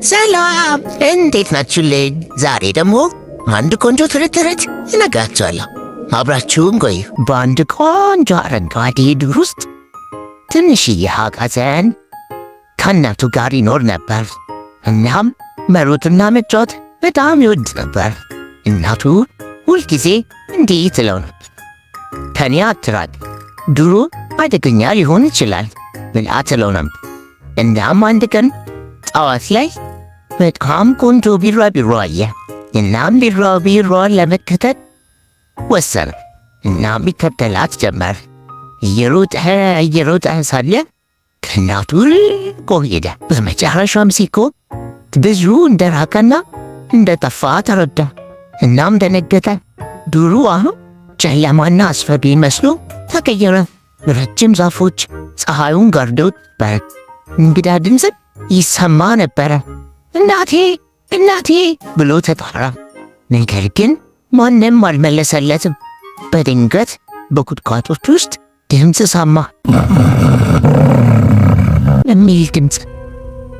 ሰላም እንዴት ናችሁልኝ? ዛሬ ደግሞ አንድ ቆንጆ ተረት እነግራችኋለሁ። አብራችሁን ቆዩ። በአንድ ቆንጆ አረንጓዴ ዱር ውስጥ ትንሽዬ አጋዘን ከእናቱ ጋር ይኖር ነበር። እናም መሮጥና መጫወት በጣም ይወድ ነበር። እናቱ ሁልጊዜ እንዲህ ትለው ነው፣ ከኔ አትራቅ፣ ዱሩ አደገኛ ሊሆን ይችላል ብላ ትለው ነበር። እናም አንድ ቀን ጠዋት ላይ በጣም ቆንጆ ቢራቢሮ አየ። እናም ቢራቢሮዋን ለመከተል ወሰነ። እናም ይከተላት ጀመር። እየሮጠ ሳለ ከእናቱ ርቆ ሄደ። በመጨረሻም ሲቆም ብዙ እንደራቀና እንደጠፋ ተረዳ። እናም ደነገጠ። ዱሩ አሁን ጨለማና አስፈሪ መስሎ ተቀየረ። ረጅም ዛፎች ፀሐዩን ጋርደውት ነበር። እንግዳ ድምፅ ይሰማ ነበረ። እናቴ እናቴ ብሎ ተጣራ። ነገር ግን ማንም አልመለሰለትም። በድንገት በቁጥቋጦች ውስጥ ድምፅ ሰማ የሚል ድምፅ።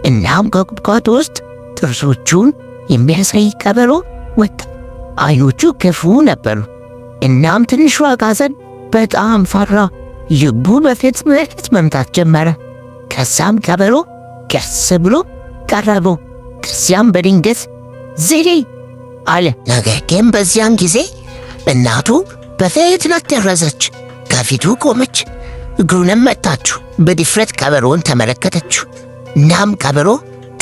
እናም ከቁጥቋጦ ውስጥ ጥርሶቹን የሚያሳይ ቀበሮ ወጣ። አይኖቹ ክፉ ነበሩ። እናም ትንሹ አጋዘን በጣም ፈራ። ልቡ በፍጥነት መምታት ጀመረ። ከዛም ቀበሮ ቀስ ብሎ ቀረበው። ከዚያም በድንገት ዝሪ አለ። ነገር ግን በዚያን ጊዜ እናቱ በፍጥነት ደረሰች። ከፊቱ ቆመች፣ እግሩንም መታችው። በድፍረት ቀበሮውን ተመለከተችው። እናም ቀበሮ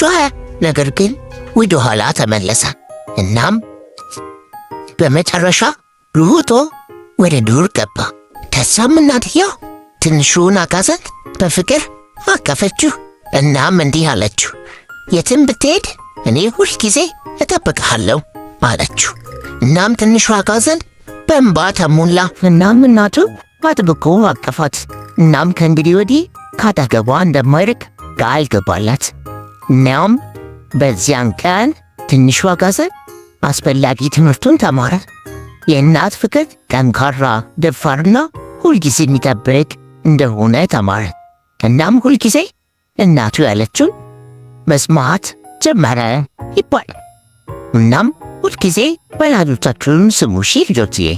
ጮኸ፣ ነገር ግን ወደ ኋላ ተመለሰ። እናም በመጨረሻ ሩጦ ወደ ዱር ገባ። ከዛም እናትየው ትንሹን አጋዘን በፍቅር አቀፈችው። እናም እንዲህ አለችው፣ የትም ብትሄድ እኔ ሁል ጊዜ እጠብቅሃለሁ አለችው። እናም ትንሹ አጋዘን በእንባ ተሞላ። እናም እናቱ አጥብቆ አቀፋት። እናም ከእንግዲህ ወዲህ ካጠገቧ እንደማይርቅ ቃል ገባላት። እናም በዚያን ቀን ትንሹ አጋዘን አስፈላጊ ትምህርቱን ተማረ። የእናት ፍቅር ጠንካራ፣ ደፋርና ሁልጊዜ የሚጠብቅ እንደሆነ ተማረ። እናም ሁልጊዜ እናቱ ያለችውን መስማት ጀመረ ይባላል። እናም ሁልጊዜ ወላጆቻችሁን ስሙ ልጆችዬ።